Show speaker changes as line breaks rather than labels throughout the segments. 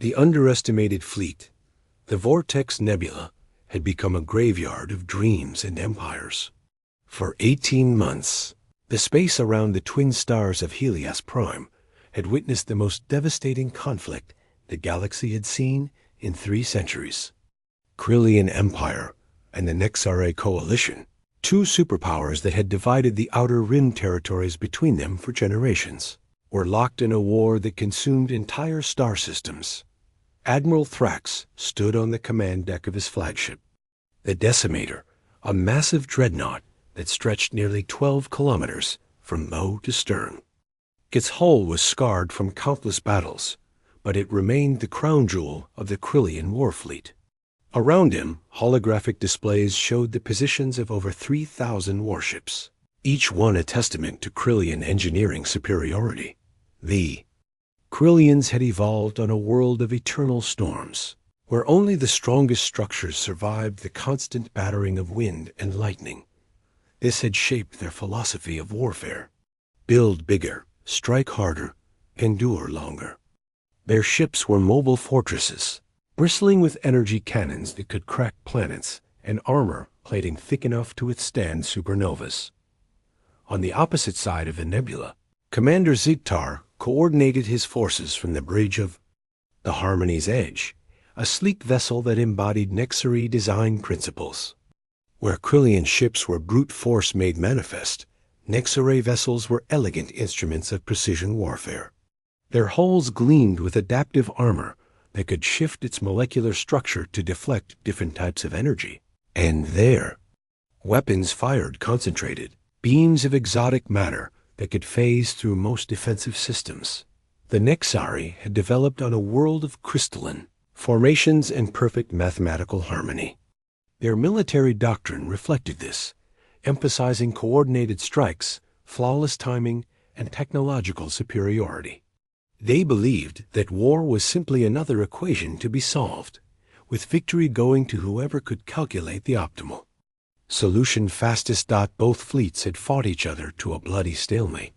The underestimated fleet, the Vortex Nebula, had become a graveyard of dreams and empires. For 18 months, the space around the twin stars of Helios Prime had witnessed the most devastating conflict the galaxy had seen in 3 centuries. Krillian Empire and the Nexare Coalition, 2 superpowers that had divided the Outer Rim territories between them for generations, were locked in a war that consumed entire star systems. Admiral Thrax stood on the command deck of his flagship, the Decimator, a massive dreadnought that stretched nearly 12 kilometers from bow to stern. Its hull was scarred from countless battles, but it remained the crown jewel of the Krillian war fleet. Around him, holographic displays showed the positions of over 3,000 warships, each one a testament to Krillian engineering superiority. The Krillians had evolved on a world of eternal storms, where only the strongest structures survived the constant battering of wind and lightning. This had shaped their philosophy of warfare: build bigger, strike harder, endure longer. Their ships were mobile fortresses, bristling with energy cannons that could crack planets and armor plating thick enough to withstand supernovas. On the opposite side of the nebula, Commander Zigtar coordinated his forces from the bridge of the Harmony's Edge, a sleek vessel that embodied Nexare design principles. Where Krillian ships were brute force made manifest, Nexare vessels were elegant instruments of precision warfare. Their hulls gleamed with adaptive armor that could shift its molecular structure to deflect different types of energy. And there, weapons fired concentrated, beams of exotic matter that could phase through most defensive systems. The Nexare had developed on a world of crystalline formations and perfect mathematical harmony. Their military doctrine reflected this, emphasizing coordinated strikes, flawless timing, and technological superiority. They believed that war was simply another equation to be solved, with victory going to whoever could calculate the optimal solution fastest. Both fleets had fought each other to a bloody stalemate.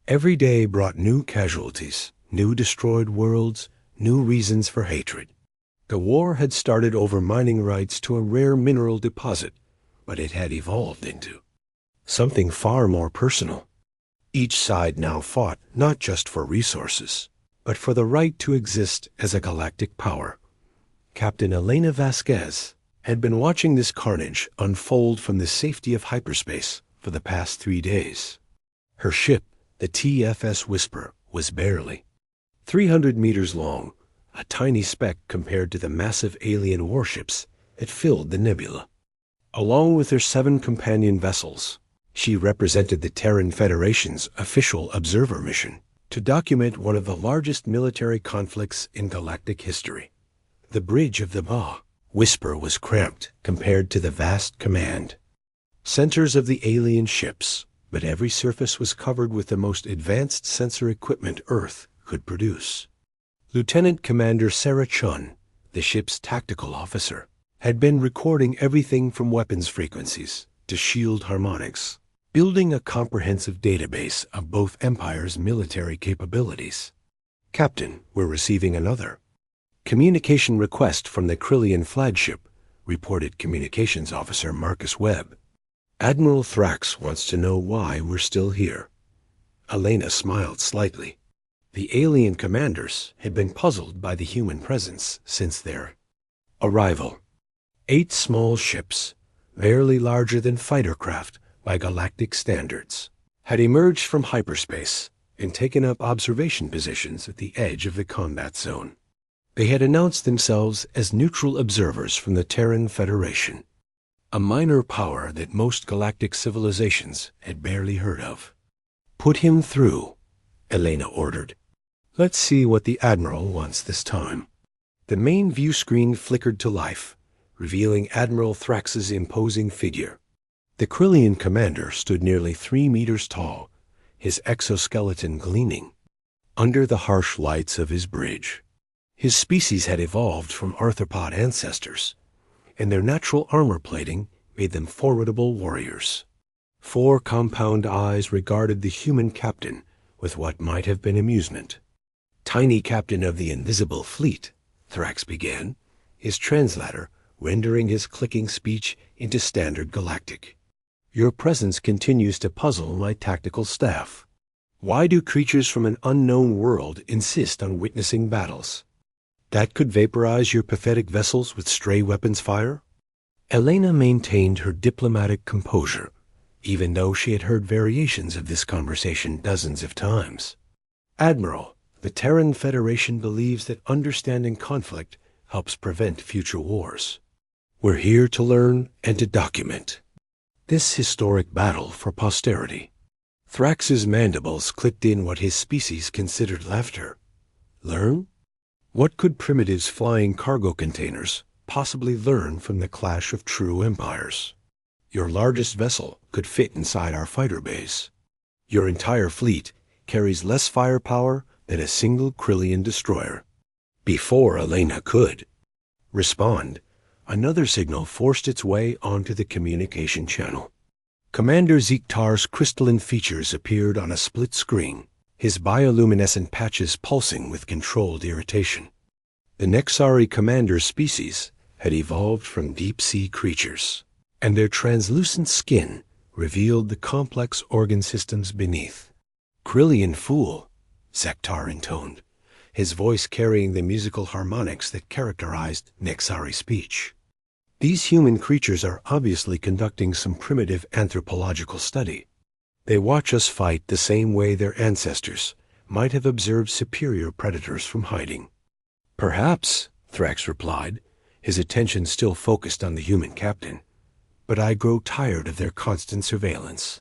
Every day brought new casualties, new destroyed worlds, new reasons for hatred. The war had started over mining rights to a rare mineral deposit, but it had evolved into something far more personal. Each side now fought not just for resources, but for the right to exist as a galactic power. Captain Elena Vasquez had been watching this carnage unfold from the safety of hyperspace for the past 3 days. Her ship, the TFS Whisper, was barely 300 meters long, a tiny speck compared to the massive alien warships that filled the nebula. Along with her 7 companion vessels, she represented the Terran Federation's official observer mission to document one of the largest military conflicts in galactic history. The bridge of the Whisper was cramped compared to the vast command centers of the alien ships, but every surface was covered with the most advanced sensor equipment Earth could produce. Lieutenant Commander Sarah Chun, the ship's tactical officer, had been recording everything from weapons frequencies to shield harmonics, building a comprehensive database of both empires' military capabilities. Captain, we're receiving another communication request from the Krillian flagship, reported Communications Officer Marcus Webb. Admiral Thrax wants to know why we're still here. Elena smiled slightly. The alien commanders had been puzzled by the human presence since their arrival. 8 small ships, barely larger than fighter craft by galactic standards, had emerged from hyperspace and taken up observation positions at the edge of the combat zone. They had announced themselves as neutral observers from the Terran Federation, a minor power that most galactic civilizations had barely heard of. Put him through, Elena ordered. Let's see what the Admiral wants this time. The main view screen flickered to life, revealing Admiral Thrax's imposing figure. The Krillian commander stood nearly 3 meters tall, his exoskeleton gleaming under the harsh lights of his bridge. His species had evolved from arthropod ancestors, and their natural armor plating made them formidable warriors. 4 compound eyes regarded the human captain with what might have been amusement. Tiny captain of the invisible fleet, Thrax began, his translator rendering his clicking speech into standard Galactic. "Your presence continues to puzzle my tactical staff. Why do creatures from an unknown world insist on witnessing battles? That could vaporize your pathetic vessels with stray weapons fire?" Elena maintained her diplomatic composure, even though she had heard variations of this conversation dozens of times. "Admiral, the Terran Federation believes that understanding conflict helps prevent future wars. We're here to learn and to document this historic battle for posterity." Thrax's mandibles clicked in what his species considered laughter. Learn? What could Primitive's flying cargo containers possibly learn from the clash of true empires? Your largest vessel could fit inside our fighter base. Your entire fleet carries less firepower than a single Krillian destroyer. Before Elena could respond, another signal forced its way onto the communication channel. Commander Zektar's crystalline features appeared on a split screen, his bioluminescent patches pulsing with controlled irritation. The Nexari commander's species had evolved from deep-sea creatures, and their translucent skin revealed the complex organ systems beneath. "Krillian fool," Zektar intoned, his voice carrying the musical harmonics that characterized Nexari speech. "These human creatures are obviously conducting some primitive anthropological study. They watch us fight the same way their ancestors might have observed superior predators from hiding." "Perhaps," Thrax replied, his attention still focused on the human captain, "but I grow tired of their constant surveillance.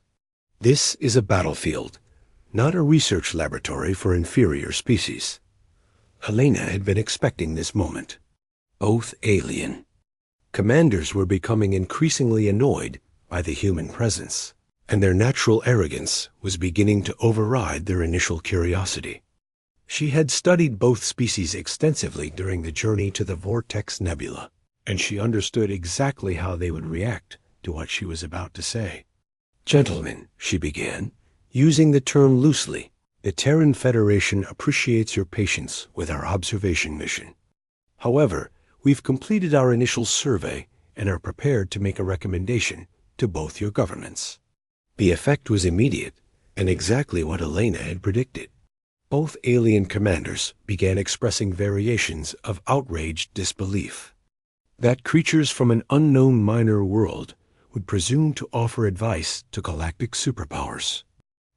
This is a battlefield, not a research laboratory for inferior species." Helena had been expecting this moment. Both alien. Commanders were becoming increasingly annoyed by the human presence, and their natural arrogance was beginning to override their initial curiosity. She had studied both species extensively during the journey to the Vortex Nebula, and she understood exactly how they would react to what she was about to say. "Gentlemen," she began, using the term loosely, "the Terran Federation appreciates your patience with our observation mission. However, we've completed our initial survey and are prepared to make a recommendation to both your governments." The effect was immediate and exactly what Elena had predicted. Both alien commanders began expressing variations of outraged disbelief. That creatures from an unknown minor world would presume to offer advice to galactic superpowers.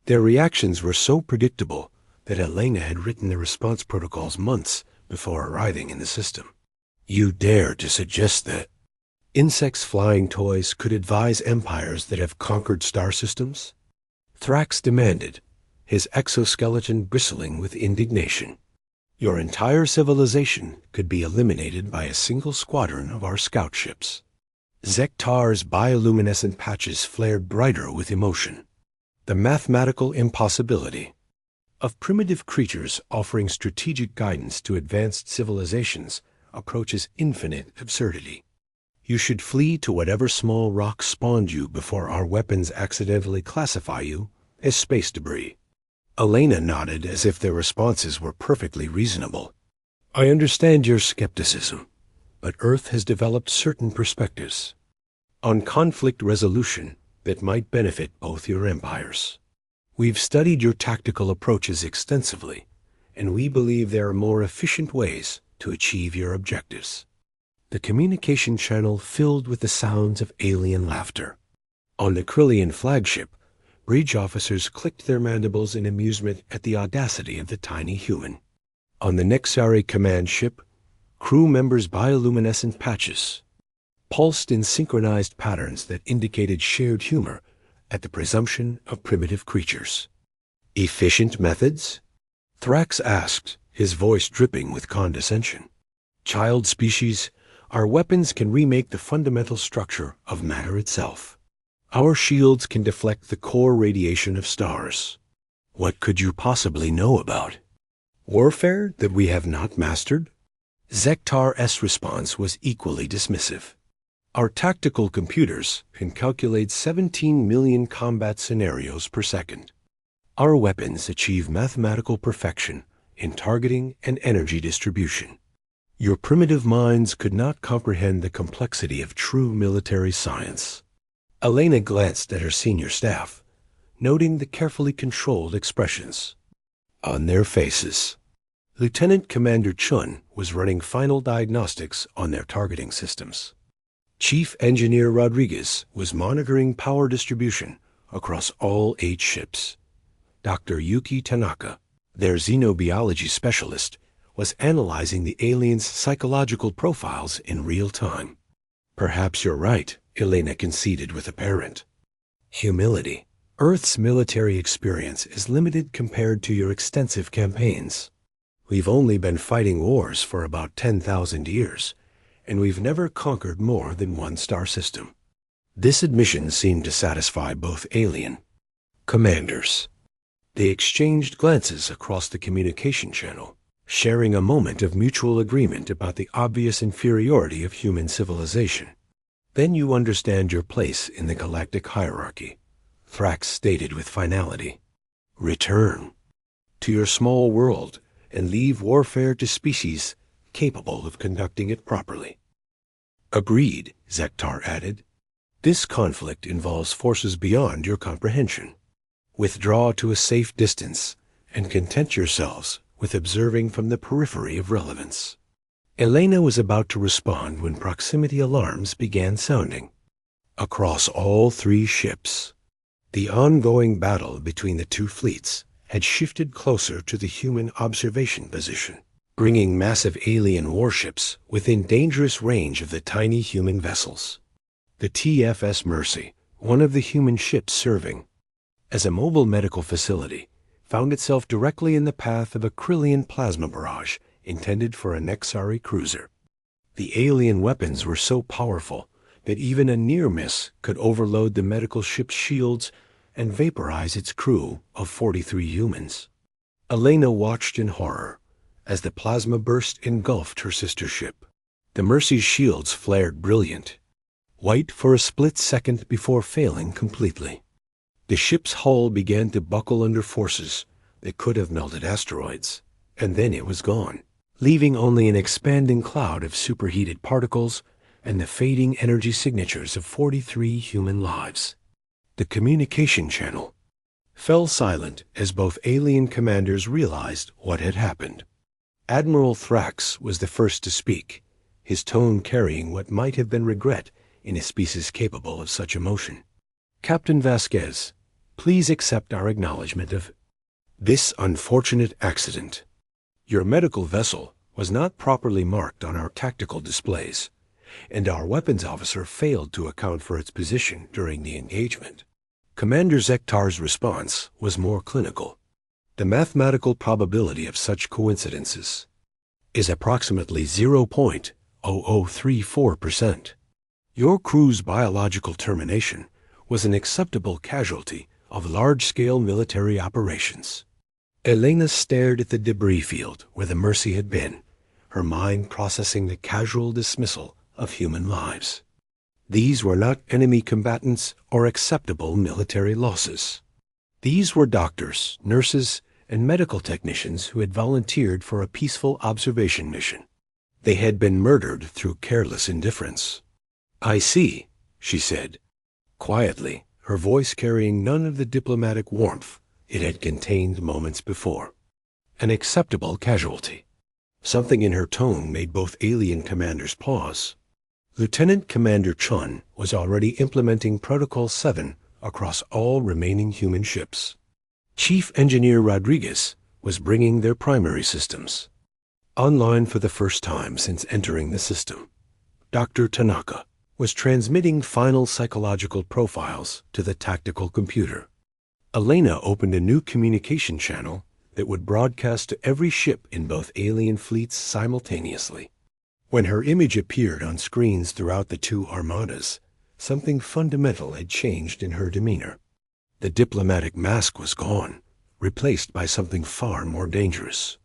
Their reactions were so predictable that Elena had written the response protocols months before arriving in the system. "You dare to suggest that insects' flying toys could advise empires that have conquered star systems?" Thrax demanded, his exoskeleton bristling with indignation. "Your entire civilization could be eliminated by a single squadron of our scout ships." Zektar's bioluminescent patches flared brighter with emotion. "The mathematical impossibility of primitive creatures offering strategic guidance to advanced civilizations approaches infinite absurdity. You should flee to whatever small rock spawned you before our weapons accidentally classify you as space debris." Elena nodded as if their responses were perfectly reasonable. "I understand your skepticism, but Earth has developed certain perspectives on conflict resolution that might benefit both your empires. We've studied your tactical approaches extensively, and we believe there are more efficient ways to achieve your objectives." The communication channel filled with the sounds of alien laughter. On the Krillian flagship, bridge officers clicked their mandibles in amusement at the audacity of the tiny human. On the Nexari command ship, crew members' bioluminescent patches pulsed in synchronized patterns that indicated shared humor at the presumption of primitive creatures. "Efficient methods?" Thrax asked, his voice dripping with condescension. "Child species, our weapons can remake the fundamental structure of matter itself. Our shields can deflect the core radiation of stars. What could you possibly know about warfare that we have not mastered?" Zektar's response was equally dismissive. "Our tactical computers can calculate 17 million combat scenarios per second. Our weapons achieve mathematical perfection in targeting and energy distribution. Your primitive minds could not comprehend the complexity of true military science. Elena glanced at her senior staff, noting the carefully controlled expressions on their faces. Lieutenant Commander Chun was running final diagnostics on their targeting systems. Chief Engineer Rodriguez was monitoring power distribution across all 8 ships. Dr. Yuki Tanaka, their xenobiology specialist, was analyzing the aliens' psychological profiles in real time. Perhaps you're right, Elena conceded with apparent humility. Earth's military experience is limited compared to your extensive campaigns. We've only been fighting wars for about 10,000 years, and we've never conquered more than one star system. This admission seemed to satisfy both alien commanders. They exchanged glances across the communication channel, sharing a moment of mutual agreement about the obvious inferiority of human civilization. Then you understand your place in the galactic hierarchy, Thrax stated with finality. Return to your small world and leave warfare to species capable of conducting it properly. Agreed, Zektar added. This conflict involves forces beyond your comprehension. Withdraw to a safe distance and content yourselves with observing from the periphery of relevance. Elena was about to respond when proximity alarms began sounding. Across all 3 ships, the ongoing battle between the 2 fleets had shifted closer to the human observation position, bringing massive alien warships within dangerous range of the tiny human vessels. The TFS Mercy, one of the human ships serving as a mobile medical facility, found itself directly in the path of a Krillian plasma barrage intended for a Nexari cruiser. The alien weapons were so powerful that even a near miss could overload the medical ship's shields and vaporize its crew of 43 humans. Elena watched in horror as the plasma burst engulfed her sister ship. The Mercy's shields flared brilliant, white for a split second before failing completely. The ship's hull began to buckle under forces that could have melted asteroids, and then it was gone, leaving only an expanding cloud of superheated particles and the fading energy signatures of 43 human lives. The communication channel fell silent as both alien commanders realized what had happened. Admiral Thrax was the first to speak, his tone carrying what might have been regret in a species capable of such emotion. Captain Vasquez, please accept our acknowledgement of this unfortunate accident. Your medical vessel was not properly marked on our tactical displays, and our weapons officer failed to account for its position during the engagement. Commander Zektar's response was more clinical. The mathematical probability of such coincidences is approximately 0.0034%. Your crew's biological termination was an acceptable casualty of large-scale military operations. Elena stared at the debris field where the Mercy had been, her mind processing the casual dismissal of human lives. These were not enemy combatants or acceptable military losses. These were doctors, nurses, and medical technicians who had volunteered for a peaceful observation mission. They had been murdered through careless indifference. I see, she said, quietly, her voice carrying none of the diplomatic warmth it had contained moments before. An acceptable casualty. Something in her tone made both alien commanders pause. Lieutenant Commander Chun was already implementing Protocol 7 across all remaining human ships. Chief Engineer Rodriguez was bringing their primary systems online for the first time since entering the system. Dr. Tanaka was transmitting final psychological profiles to the tactical computer. Elena opened a new communication channel that would broadcast to every ship in both alien fleets simultaneously. When her image appeared on screens throughout the 2 armadas, something fundamental had changed in her demeanor. The diplomatic mask was gone, replaced by something far more dangerous.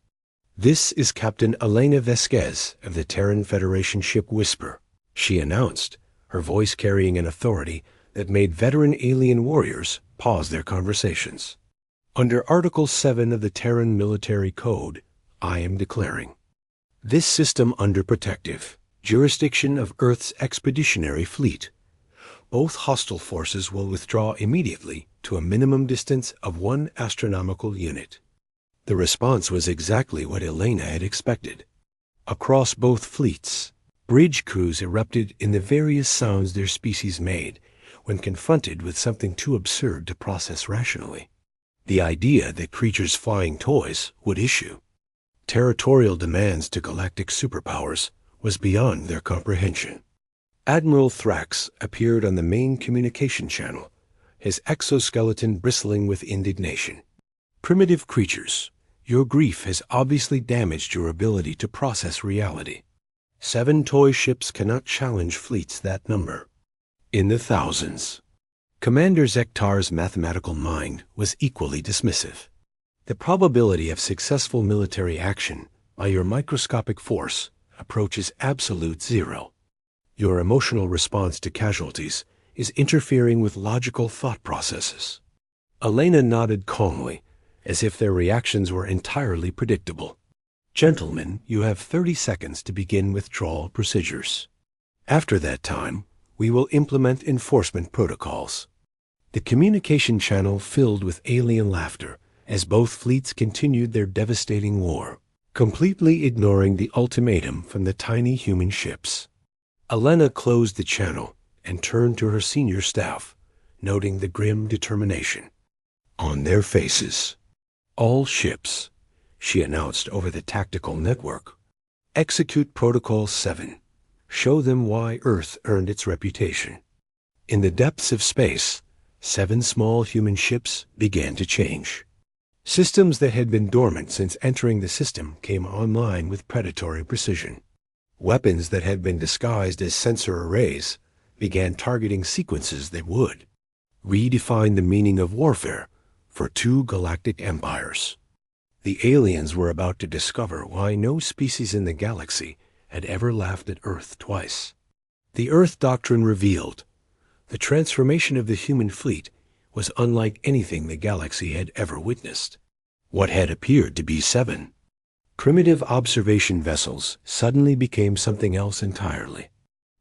This is Captain Elena Vasquez of the Terran Federation ship Whisper, she announced, her voice carrying an authority that made veteran alien warriors pause their conversations. Under Article 7 of the Terran Military Code, I am declaring This system under protective jurisdiction of Earth's expeditionary fleet. Both hostile forces will withdraw immediately to a minimum distance of 1 astronomical unit. The response was exactly what Elena had expected. Across both fleets, bridge crews erupted in the various sounds their species made when confronted with something too absurd to process rationally. The idea that creatures flying toys would issue territorial demands to galactic superpowers was beyond their comprehension. Admiral Thrax appeared on the main communication channel, his exoskeleton bristling with indignation. Primitive creatures, your grief has obviously damaged your ability to process reality. 7 toy ships cannot challenge fleets that number. In the thousands. Commander Zektar's mathematical mind was equally dismissive. The probability of successful military action by your microscopic force approaches absolute zero. Your emotional response to casualties is interfering with logical thought processes. Elena nodded calmly, as if their reactions were entirely predictable. Gentlemen, you have 30 seconds to begin withdrawal procedures. After that time, we will implement enforcement protocols. The communication channel filled with alien laughter as both fleets continued their devastating war, completely ignoring the ultimatum from the tiny human ships. Elena closed the channel and turned to her senior staff, noting the grim determination on their faces. All ships, she announced over the tactical network, execute Protocol 7. Show them why Earth earned its reputation. In the depths of space, 7 small human ships began to change. Systems that had been dormant since entering the system came online with predatory precision. Weapons that had been disguised as sensor arrays began targeting sequences that would redefine the meaning of warfare for 2 galactic empires. The aliens were about to discover why no species in the galaxy had ever laughed at Earth twice. The Earth Doctrine revealed the transformation of the human fleet was unlike anything the galaxy had ever witnessed. What had appeared to be 7 primitive observation vessels suddenly became something else entirely.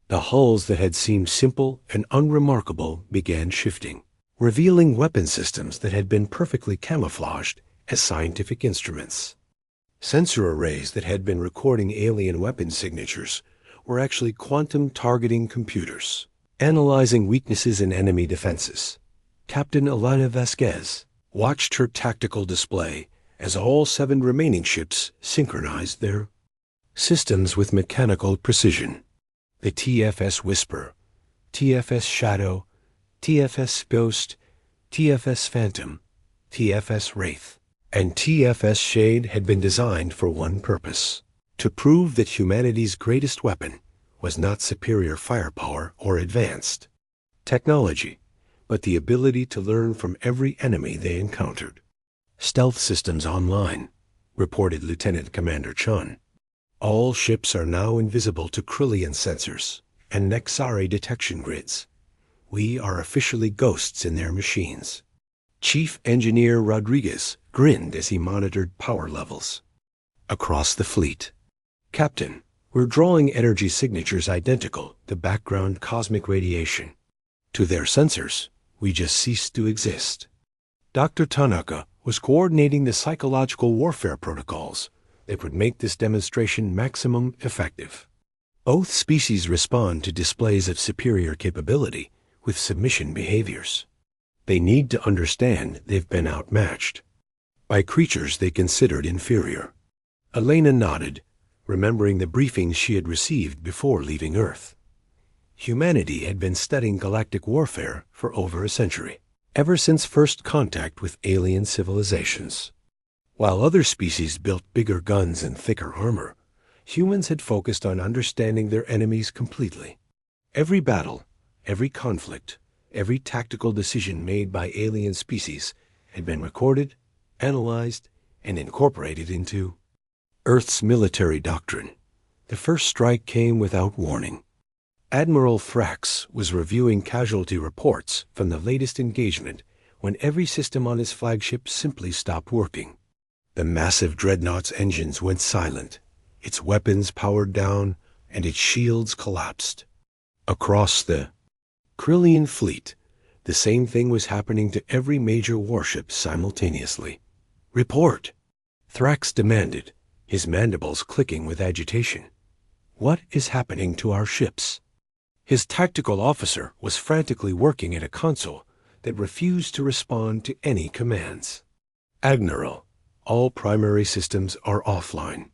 The hulls that had seemed simple and unremarkable began shifting, revealing weapon systems that had been perfectly camouflaged as scientific instruments. Sensor arrays that had been recording alien weapon signatures were actually quantum targeting computers, analyzing weaknesses in enemy defenses. Captain Elena Vasquez watched her tactical display as all 7 remaining ships synchronized their systems with mechanical precision. The TFS Whisper, TFS Shadow, TFS Ghost, TFS Phantom, TFS Wraith, and TFS Shade had been designed for one purpose: to prove that humanity's greatest weapon was not superior firepower or advanced technology, but the ability to learn from every enemy they encountered. Stealth systems online, reported Lieutenant Commander Chun. All ships are now invisible to Krillian sensors and Nexari detection grids. We are officially ghosts in their machines. Chief Engineer Rodriguez grinned as he monitored power levels. Across the fleet, Captain, we're drawing energy signatures identical to background cosmic radiation. To their sensors, we just ceased to exist. Dr. Tanaka was coordinating the psychological warfare protocols that would make this demonstration maximum effective. Both species respond to displays of superior capability with submission behaviors. They need to understand they've been outmatched by creatures they considered inferior. Elena nodded, remembering the briefings she had received before leaving Earth. Humanity had been studying galactic warfare for over a century, ever since first contact with alien civilizations. While other species built bigger guns and thicker armor, humans had focused on understanding their enemies completely. Every battle, every conflict, every tactical decision made by alien species had been recorded, analyzed, and incorporated into Earth's military doctrine. The first strike came without warning. Admiral Thrax was reviewing casualty reports from the latest engagement when every system on his flagship simply stopped working. The massive dreadnought's engines went silent, its weapons powered down, and its shields collapsed. Across the Krillian fleet, the same thing was happening to every major warship simultaneously. "Report!" Thrax demanded, his mandibles clicking with agitation. "What is happening to our ships?" His tactical officer was frantically working at a console that refused to respond to any commands. "Admiral, all primary systems are offline.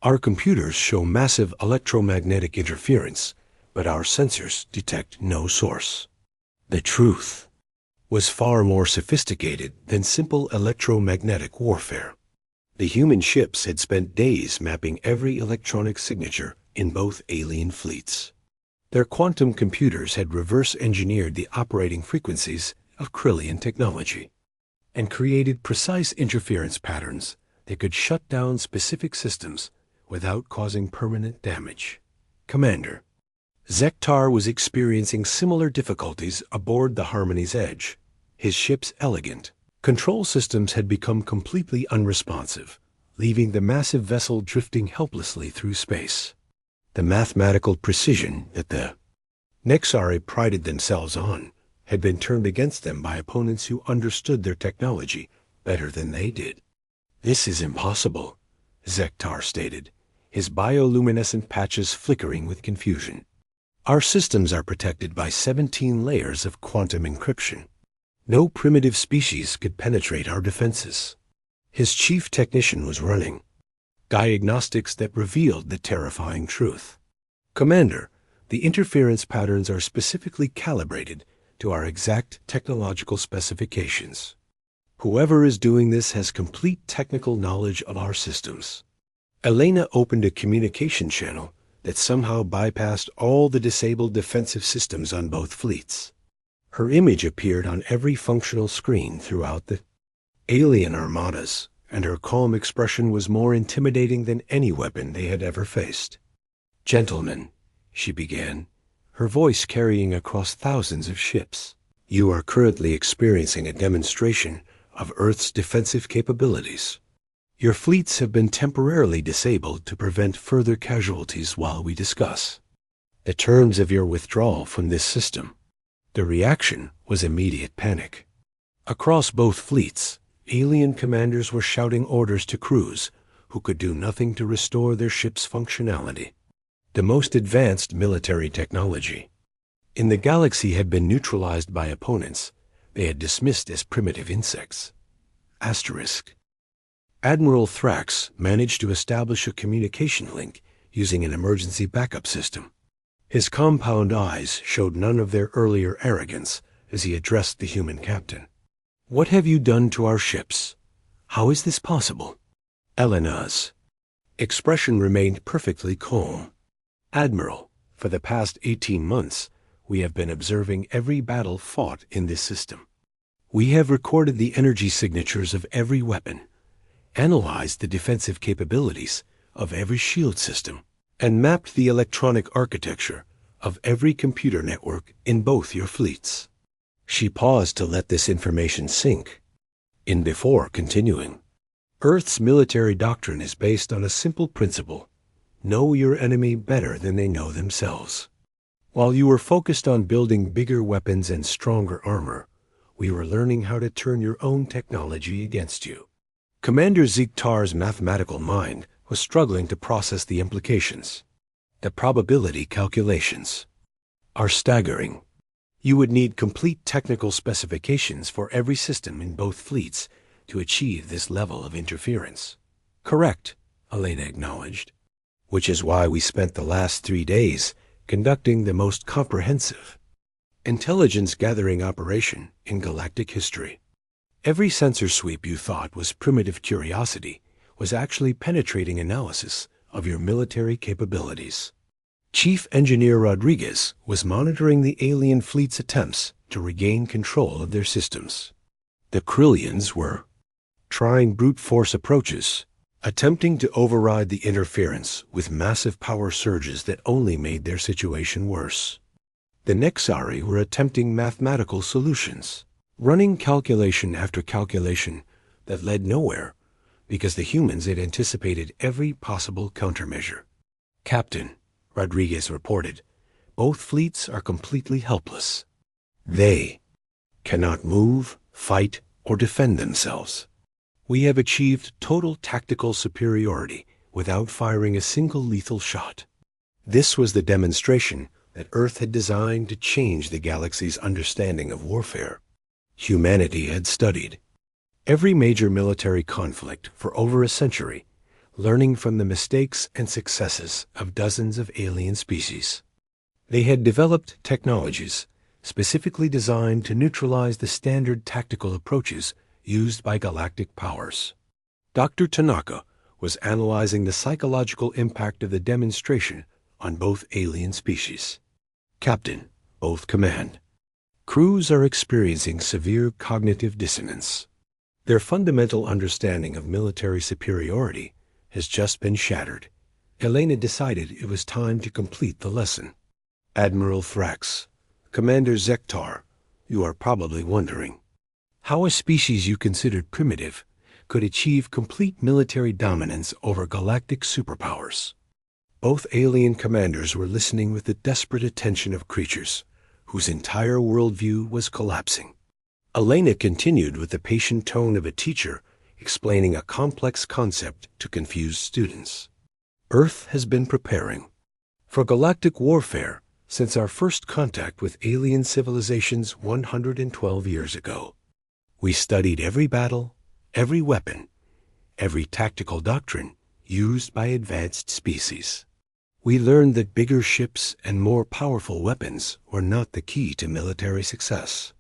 Our computers show massive electromagnetic interference, but our sensors detect no source." The truth was far more sophisticated than simple electromagnetic warfare. The human ships had spent days mapping every electronic signature in both alien fleets. Their quantum computers had reverse-engineered the operating frequencies of Krillian technology and created precise interference patterns that could shut down specific systems without causing permanent damage. "Commander, Zektar was experiencing similar difficulties aboard the Harmony's Edge. His ship's elegant control systems had become completely unresponsive, leaving the massive vessel drifting helplessly through space. The mathematical precision that the Nexari prided themselves on had been turned against them by opponents who understood their technology better than they did. "This is impossible," Zektar stated, his bioluminescent patches flickering with confusion. "Our systems are protected by 17 layers of quantum encryption. No primitive species could penetrate our defenses." His chief technician was running diagnostics that revealed the terrifying truth. "Commander, the interference patterns are specifically calibrated to our exact technological specifications. Whoever is doing this has complete technical knowledge of our systems." Elena opened a communication channel that somehow bypassed all the disabled defensive systems on both fleets. Her image appeared on every functional screen throughout the alien armadas, and her calm expression was more intimidating than any weapon they had ever faced. "Gentlemen," she began, her voice carrying across thousands of ships, "you are currently experiencing a demonstration of Earth's defensive capabilities. Your fleets have been temporarily disabled to prevent further casualties while we discuss the terms of your withdrawal from this system." The reaction was immediate panic. Across both fleets, alien commanders were shouting orders to crews who could do nothing to restore their ship's functionality. The most advanced military technology in the galaxy had been neutralized by opponents they had dismissed as primitive insects. Asterisk. Admiral Thrax managed to establish a communication link using an emergency backup system. His compound eyes showed none of their earlier arrogance as he addressed the human captain. "What have you done to our ships? How is this possible?" Elena's expression remained perfectly calm. "Admiral, for the past 18 months, we have been observing every battle fought in this system. We have recorded the energy signatures of every weapon, analyzed the defensive capabilities of every shield system, and mapped the electronic architecture of every computer network in both your fleets." She paused to let this information sink in before continuing. "Earth's military doctrine is based on a simple principle: know your enemy better than they know themselves. While you were focused on building bigger weapons and stronger armor, we were learning how to turn your own technology against you." Commander Zektar's mathematical mind was struggling to process the implications. "The probability calculations are staggering. You would need complete technical specifications for every system in both fleets to achieve this level of interference." "Correct," Elena acknowledged. "Which is why we spent the last 3 days conducting the most comprehensive intelligence-gathering operation in galactic history. Every sensor sweep you thought was primitive curiosity was actually penetrating analysis of your military capabilities." Chief Engineer Rodriguez was monitoring the alien fleet's attempts to regain control of their systems. The Krillians were trying brute force approaches, attempting to override the interference with massive power surges that only made their situation worse. The Nexari were attempting mathematical solutions, running calculation after calculation that led nowhere because the humans had anticipated every possible countermeasure. "Captain," Rodriguez reported, "both fleets are completely helpless. They cannot move, fight, or defend themselves. We have achieved total tactical superiority without firing a single lethal shot." This was the demonstration that Earth had designed to change the galaxy's understanding of warfare. Humanity had studied every major military conflict for over a century, learning from the mistakes and successes of dozens of alien species. They had developed technologies specifically designed to neutralize the standard tactical approaches used by galactic powers. Dr. Tanaka was analyzing the psychological impact of the demonstration on both alien species. "Captain," both command, "crews are experiencing severe cognitive dissonance. Their fundamental understanding of military superiority has just been shattered." Elena decided it was time to complete the lesson. "Admiral Thrax, Commander Zektar, you are probably wondering how a species you considered primitive could achieve complete military dominance over galactic superpowers." Both alien commanders were listening with the desperate attention of creatures whose entire worldview was collapsing. Elena continued with the patient tone of a teacher explaining a complex concept to confused students. "Earth has been preparing for galactic warfare since our first contact with alien civilizations 112 years ago. We studied every battle, every weapon, every tactical doctrine used by advanced species. We learned that bigger ships and more powerful weapons were not the key to military success."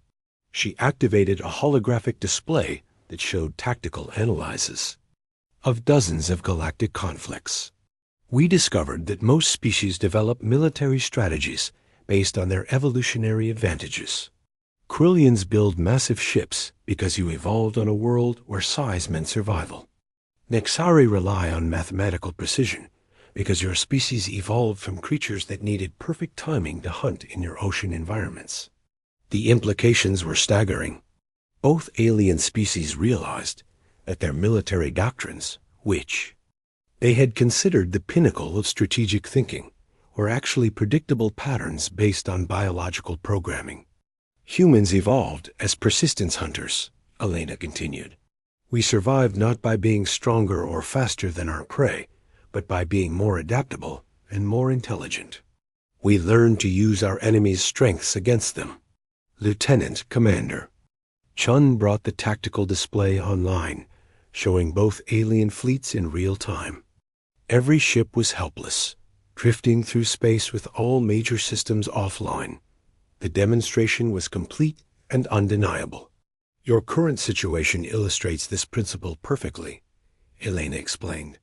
She activated a holographic display that showed tactical analyses of dozens of galactic conflicts. "We discovered that most species develop military strategies based on their evolutionary advantages. Krillians build massive ships because you evolved on a world where size meant survival. Nexari rely on mathematical precision because your species evolved from creatures that needed perfect timing to hunt in your ocean environments." The implications were staggering. Both alien species realized that their military doctrines, which they had considered the pinnacle of strategic thinking, were actually predictable patterns based on biological programming. "Humans evolved as persistence hunters," Elena continued. "We survived not by being stronger or faster than our prey, but by being more adaptable and more intelligent. We learned to use our enemy's strengths against them." Lieutenant Commander Chun brought the tactical display online, showing both alien fleets in real time. Every ship was helpless, drifting through space with all major systems offline. The demonstration was complete and undeniable. "Your current situation illustrates this principle perfectly," Elena explained.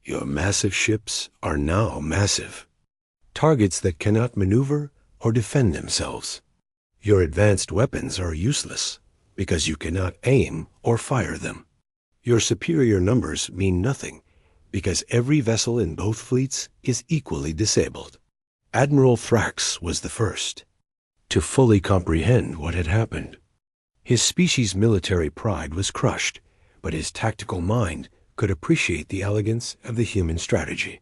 "Your massive ships are now massive targets that cannot maneuver or defend themselves. Your advanced weapons are useless because you cannot aim or fire them. Your superior numbers mean nothing because every vessel in both fleets is equally disabled." Admiral Thrax was the first to fully comprehend what had happened. His species' military pride was crushed, but his tactical mind could appreciate the elegance of the human strategy.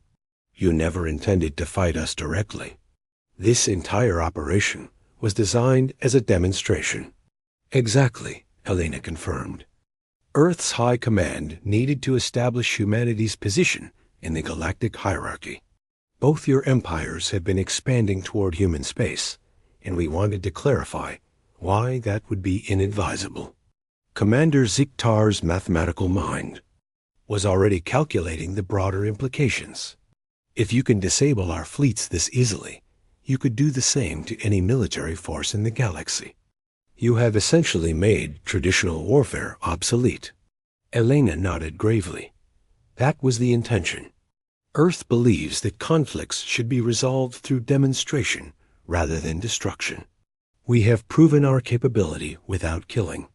"You never intended to fight us directly. This entire operation was designed as a demonstration." "Exactly," Elena confirmed. "Earth's High Command needed to establish humanity's position in the galactic hierarchy. Both your empires have been expanding toward human space, and we wanted to clarify why that would be inadvisable." Commander Ziktar's mathematical mind was already calculating the broader implications. "If you can disable our fleets this easily, you could do the same to any military force in the galaxy. You have essentially made traditional warfare obsolete." Elena nodded gravely. "That was the intention. Earth believes that conflicts should be resolved through demonstration rather than destruction. We have proven our capability without killing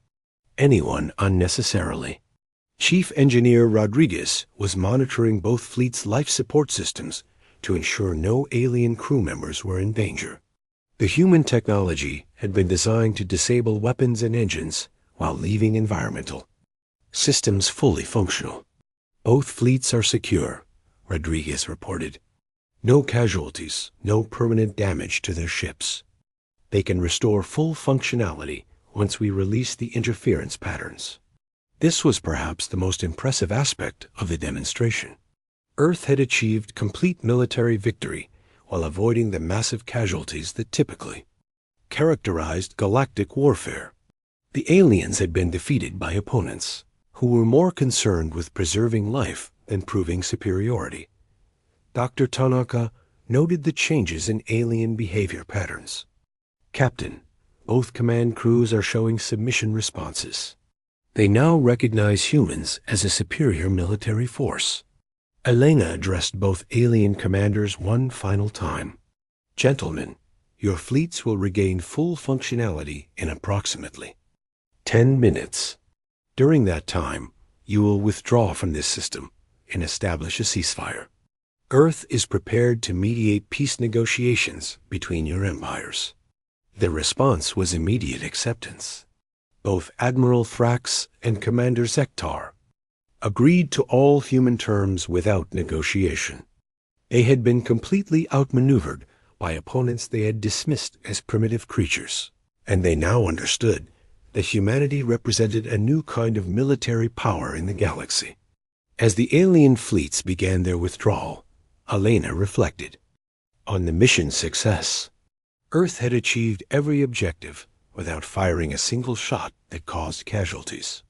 anyone unnecessarily." Chief Engineer Rodriguez was monitoring both fleets' life support systems to ensure no alien crew members were in danger. The human technology had been designed to disable weapons and engines while leaving environmental systems fully functional. Both fleets are secure, Rodriguez reported. No casualties, no permanent damage to their ships. They can restore full functionality once we release the interference patterns. This was perhaps the most impressive aspect of the demonstration. Earth had achieved complete military victory while avoiding the massive casualties that typically characterized galactic warfare. The aliens had been defeated by opponents who were more concerned with preserving life than proving superiority. Dr. Tanaka noted the changes in alien behavior patterns. Captain, both command crews are showing submission responses. They now recognize humans as a superior military force. Elena addressed both alien commanders one final time. Gentlemen, your fleets will regain full functionality in approximately 10 minutes. During that time, you will withdraw from this system and establish a ceasefire. Earth is prepared to mediate peace negotiations between your empires. The response was immediate acceptance. Both Admiral Thrax and Commander Zektar agreed to all human terms without negotiation. They had been completely outmaneuvered by opponents they had dismissed as primitive creatures, and they now understood that humanity represented a new kind of military power in the galaxy. As the alien fleets began their withdrawal, Elena reflected on the mission's success. Earth had achieved every objective without firing a single shot that caused casualties.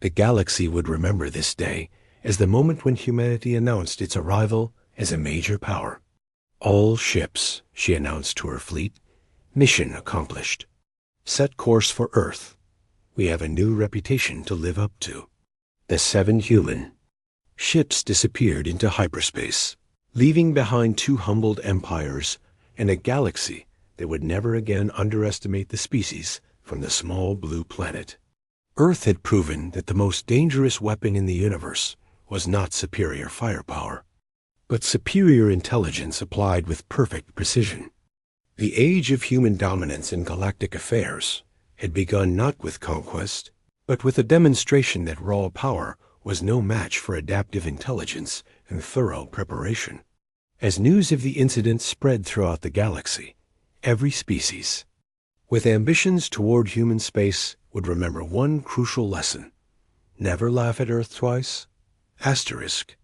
The galaxy would remember this day as the moment when humanity announced its arrival as a major power. All ships, she announced to her fleet, mission accomplished. Set course for Earth. We have a new reputation to live up to. The 7 human ships disappeared into hyperspace, leaving behind 2 humbled empires and a galaxy that would never again underestimate the species from the small blue planet. Earth had proven that the most dangerous weapon in the universe was not superior firepower, but superior intelligence applied with perfect precision. The age of human dominance in galactic affairs had begun not with conquest, but with a demonstration that raw power was no match for adaptive intelligence and thorough preparation. As news of the incident spread throughout the galaxy, every species with ambitions toward human space would remember one crucial lesson. Never laugh at Earth twice. Asterisk.